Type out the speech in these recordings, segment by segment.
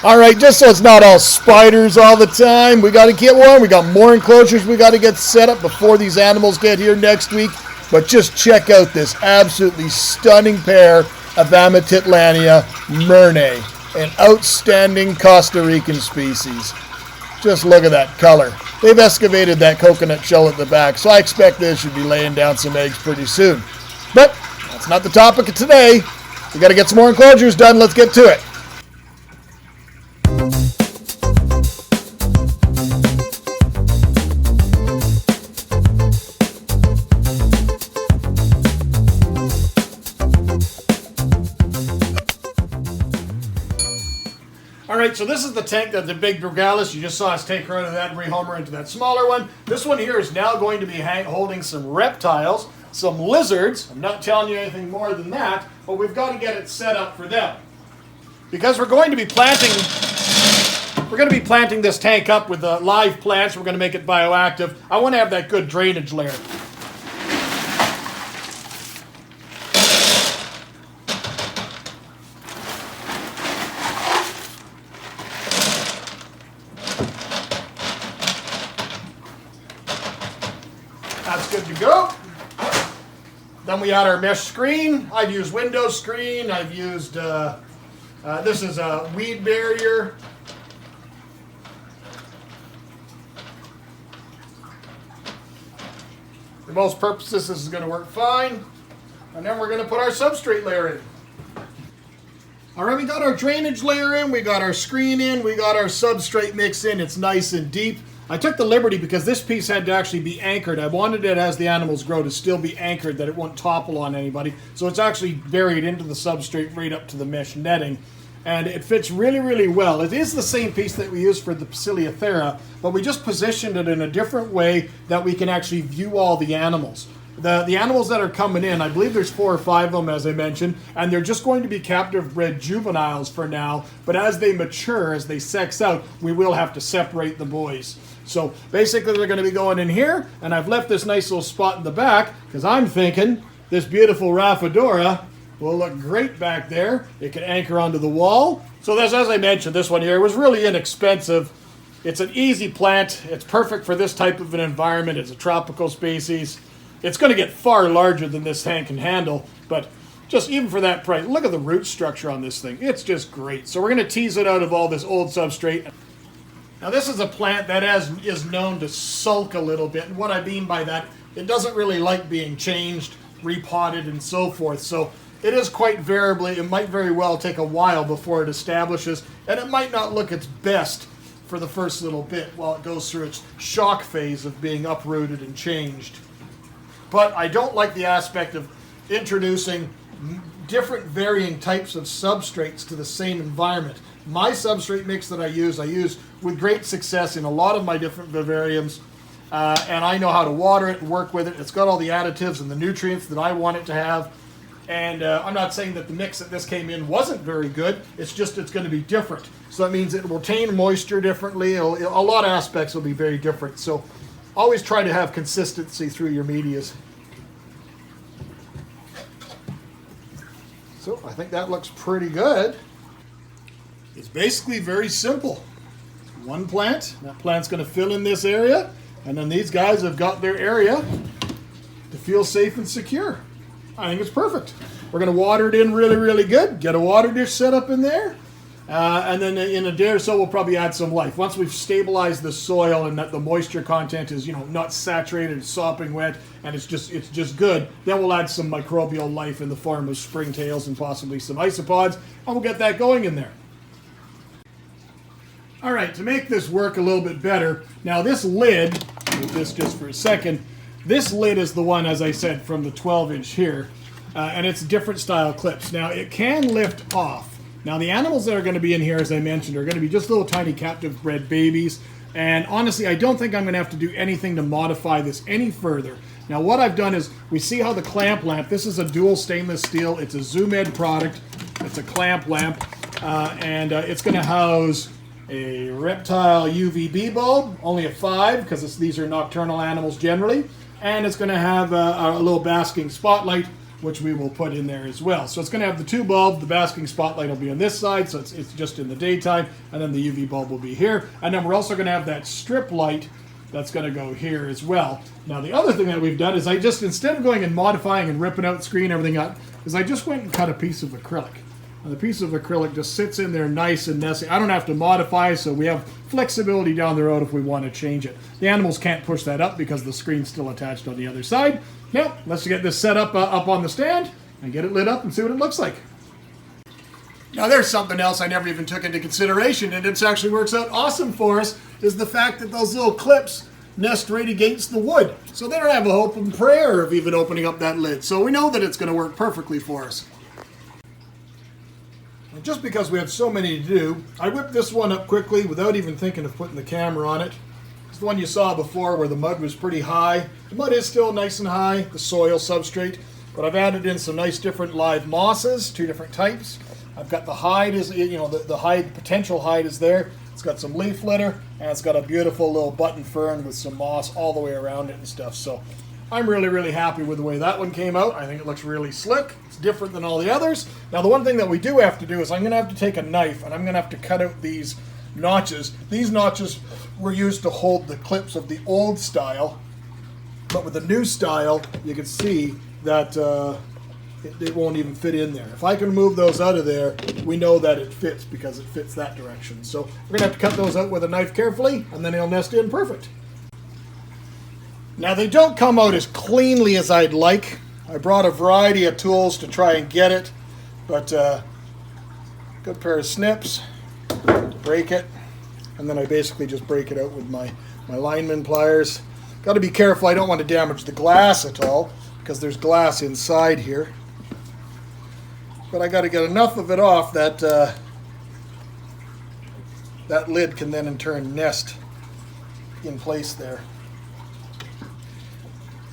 All right, just so it's not all spiders all the time, we got to get one. We got more enclosures we got to get set up before these animals get here next week. But just check out this absolutely stunning pair of Amatitlania myrnae, an outstanding Costa Rican species. Just look at that color. They've excavated that coconut shell at the back, so I expect they should be laying down some eggs pretty soon. But that's not the topic of today. We got to get some more enclosures done. Let's get to it. All right, so this is the tank that the big Drogalis, you just saw us take her out of that and rehome her into that smaller one. This one here is now going to be holding some reptiles, some lizards. I'm not telling you anything more than that, but we've got to get it set up for them. Because we're going to be planting this tank up with live plants. We're going to make it bioactive. I want to have that good drainage layer. That's good to go. Then we add our mesh screen. I've used window screen. I've used, this is a weed barrier. For most purposes, this is going to work fine. And then we're going to put our substrate layer in. All right, we got our drainage layer in, we got our screen in, we got our substrate mix in. It's nice and deep. I took the liberty because this piece had to actually be anchored. I wanted it, as the animals grow, to still be anchored, that it won't topple on anybody. So it's actually buried into the substrate right up to the mesh netting. And it fits really, really well. It is the same piece that we used for the Poecilothera, but we just positioned it in a different way that we can actually view all the animals. The animals that are coming in, I believe there's 4 or 5 of them, as I mentioned, and they're just going to be captive bred juveniles for now, but as they mature, as they sex out, we will have to separate the boys. So basically they're going to be going in here, and I've left this nice little spot in the back, because I'm thinking this beautiful Rhaphodora will look great back there. It can anchor onto the wall. So this, as I mentioned, this one here was really inexpensive. It's an easy plant. It's perfect for this type of an environment. It's a tropical species. It's going to get far larger than this tank can handle, but just even for that price, look at the root structure on this thing. It's just great. So we're going to tease it out of all this old substrate. Now this is a plant that is known to sulk a little bit, and what I mean by that, it doesn't really like being changed, repotted, and so forth. So it is quite variable. It might very well take a while before it establishes, and it might not look its best for the first little bit while it goes through its shock phase of being uprooted and changed. But I don't like the aspect of introducing different varying types of substrates to the same environment. My substrate mix that I use with great success in a lot of my different vivariums, and I know how to water it and work with it. It's got all the additives and the nutrients that I want it to have. And I'm not saying that the mix that this came in wasn't very good. It's just it's going to be different. So that means it will retain moisture differently. A lot of aspects will be very different. So always try to have consistency through your medias. So I think that looks pretty good. It's basically very simple. One plant. That plant's going to fill in this area. And then these guys have got their area to feel safe and secure. I think it's perfect. We're going to water it in really, really good. Get a water dish set up in there. And then in a day or so, we'll probably add some life. Once we've stabilized the soil and that the moisture content is, not saturated and sopping wet, and it's just good, then we'll add some microbial life in the form of springtails and possibly some isopods, and we'll get that going in there. All right, to make this work a little bit better, now this lid, move this just for a second, this lid is the one, as I said, from the 12-inch here, and it's different style clips. Now, it can lift off. Now, the animals that are going to be in here, as I mentioned, are going to be just little tiny captive bred babies, and honestly, I don't think I'm going to have to do anything to modify this any further. Now, what I've done is, we see how the clamp lamp, this is a dual stainless steel, it's a Zoom Ed product, it's a clamp lamp, and it's going to house a reptile UVB bulb, only a 5, because these are nocturnal animals generally, and it's going to have a little basking spotlight, which we will put in there as well. So it's going to have the two bulbs. The basking spotlight will be on this side, so it's just in the daytime, and then the UV bulb will be here. And then we're also going to have that strip light that's going to go here as well. Now the other thing that we've done is I just, instead of going and modifying and ripping out the screen and everything up, is I just went and cut a piece of acrylic. And the piece of acrylic just sits in there nice and nesty. I don't have to modify, so we have flexibility down the road if we want to change it. The animals can't push that up because the screen's still attached on the other side. Now, let's get this set up on the stand and get it lit up and see what it looks like. Now there's something else I never even took into consideration, and it actually works out awesome for us, is the fact that those little clips nest right against the wood. So they don't have a hope and prayer of even opening up that lid. So we know that it's going to work perfectly for us. And just because we have so many to do, I whipped this one up quickly without even thinking of putting the camera on it. It's the one you saw before where the mud was pretty high. The mud is still nice and high, the soil substrate, but I've added in some nice different live mosses, 2 different types. I've got the hide, the hide, potential hide is there. It's got some leaf litter, and it's got a beautiful little button fern with some moss all the way around it and stuff. So I'm really, really happy with the way that one came out. I think it looks really slick. It's different than all the others. Now the one thing that we do have to do is I'm going to have to take a knife and I'm going to have to cut out these notches. These notches were used to hold the clips of the old style, but with the new style, you can see that it won't even fit in there. If I can move those out of there, we know that it fits because it fits that direction. So we're going to have to cut those out with a knife carefully, and then it'll nest in perfect. Now they don't come out as cleanly as I'd like. I brought a variety of tools to try and get it, but good pair of snips to break it, and then I basically just break it out with my lineman pliers. Got to be careful, I don't want to damage the glass at all, because there's glass inside here. But I got to get enough of it off that that lid can then in turn nest in place there.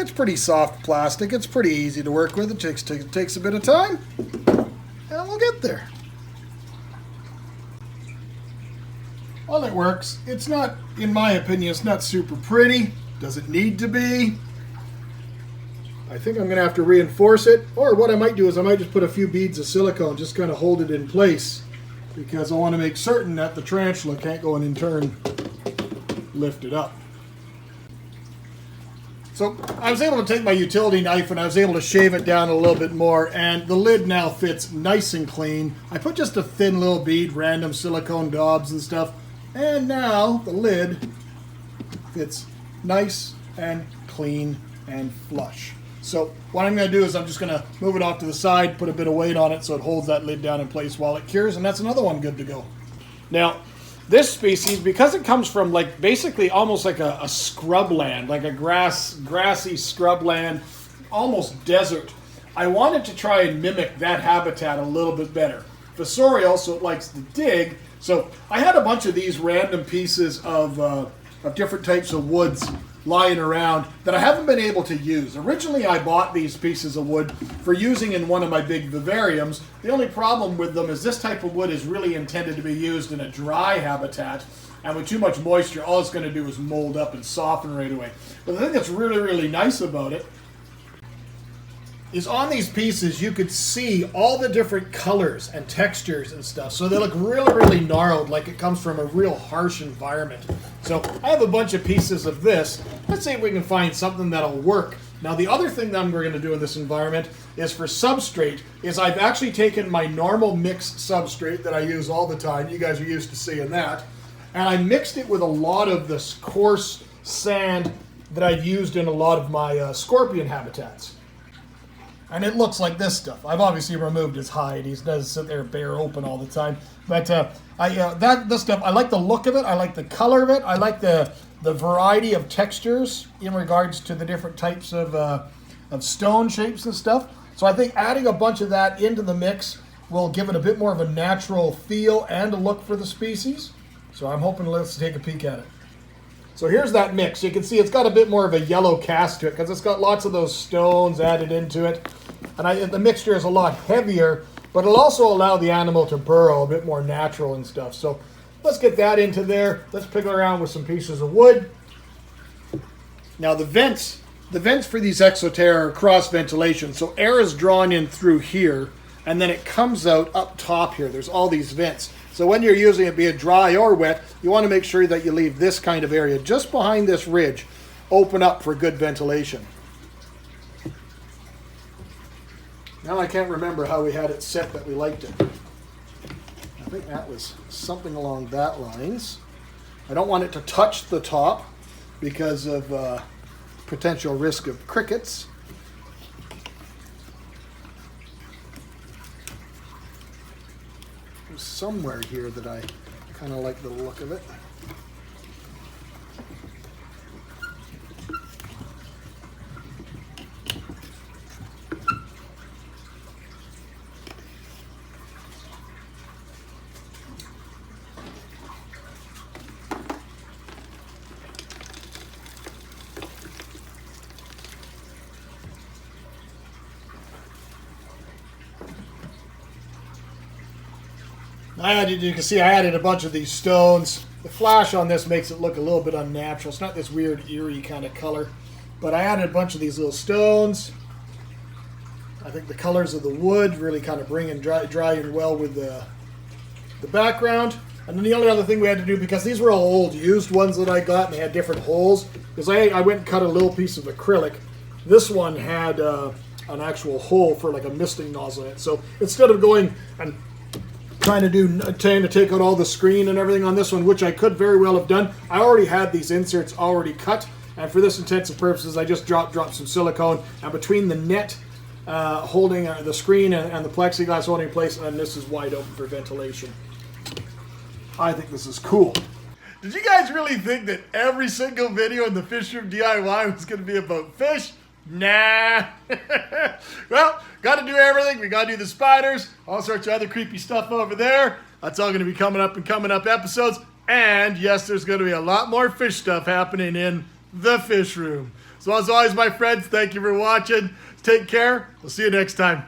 It's pretty soft plastic. It's pretty easy to work with. It takes a bit of time, and we'll get there. Well, it works. It's not, in my opinion, it's not super pretty. Does it need to be? I think I'm going to have to reinforce it, or what I might do is I might just put a few beads of silicone, just kind of hold it in place, because I want to make certain that the tarantula can't go and in turn lift it up. So I was able to take my utility knife and I was able to shave it down a little bit more, and the lid now fits nice and clean. I put just a thin little bead, random silicone daubs and stuff, and now the lid fits nice and clean and flush. So what I'm going to do is I'm just going to move it off to the side, put a bit of weight on it so it holds that lid down in place while it cures, and that's another one good to go. Now, this species, because it comes from like basically almost like a scrubland, like a grassy scrubland, almost desert, I wanted to try and mimic that habitat a little bit better. Fossorial, so it likes to dig, so I had a bunch of these random pieces of different types of woods lying around that I haven't been able to use. Originally I bought these pieces of wood for using in one of my big vivariums. The only problem with them is this type of wood is really intended to be used in a dry habitat, and with too much moisture all it's going to do is mold up and soften right away. But the thing that's really, really nice about it is on these pieces you could see all the different colors and textures and stuff, so they look really, really gnarled, like it comes from a real harsh environment. So I have a bunch of pieces of this. Let's see if we can find something that'll work. Now the other thing that we're going to do in this environment is for substrate, is I've actually taken my normal mixed substrate that I use all the time, you guys are used to seeing that, and I mixed it with a lot of this coarse sand that I've used in a lot of my scorpion habitats. And it looks like this stuff. I've obviously removed his hide. He doesn't sit there bare open all the time. But this stuff, I like the look of it. I like the color of it. I like the variety of textures in regards to the different types of stone shapes and stuff. So I think adding a bunch of that into the mix will give it a bit more of a natural feel and a look for the species. So I'm hoping let's take a peek at it. So here's that mix. You can see it's got a bit more of a yellow cast to it because it's got lots of those stones added into it. And the mixture is a lot heavier, but it'll also allow the animal to burrow a bit more natural and stuff. So let's get that into there. Let's pickle around with some pieces of wood. Now the vents The vents for these Exoterra are cross ventilation, so air is drawn in through here, and then it comes out up top here. There's all these vents. So when you're using it, be it dry or wet, you want to make sure that you leave this kind of area just behind this ridge open up for good ventilation. Now I can't remember how we had it set that we liked it. I think that was something along that lines. I don't want it to touch the top because of potential risk of crickets. There's somewhere here that I kind of like the look of it. You can see I added a bunch of these stones. The flash on this makes it look a little bit unnatural. It's not this weird, eerie kind of color. But I added a bunch of these little stones. I think the colors of the wood really kind of bring and dry in well with the background. And then the only other thing we had to do, because these were all old used ones that I got, and they had different holes, because I went and cut a little piece of acrylic. This one had an actual hole for like a misting nozzle in it. So instead of going and trying to take out all the screen and everything on this one, which I could very well have done, I already had these inserts already cut, and for this intents and purposes I just dropped some silicone, and between the net holding the screen and the plexiglass holding in place, and this is wide open for ventilation. I think this is cool. Did you guys really think that every single video in the Fishroom DIY was going to be about fish? Nah. Well, got to do everything. We got to do the spiders, all sorts of other creepy stuff over there. That's all going to be coming up in coming up episodes. And yes, there's going to be a lot more fish stuff happening in the Fishroom. So as always, my friends, thank you for watching. Take care. We'll see you next time.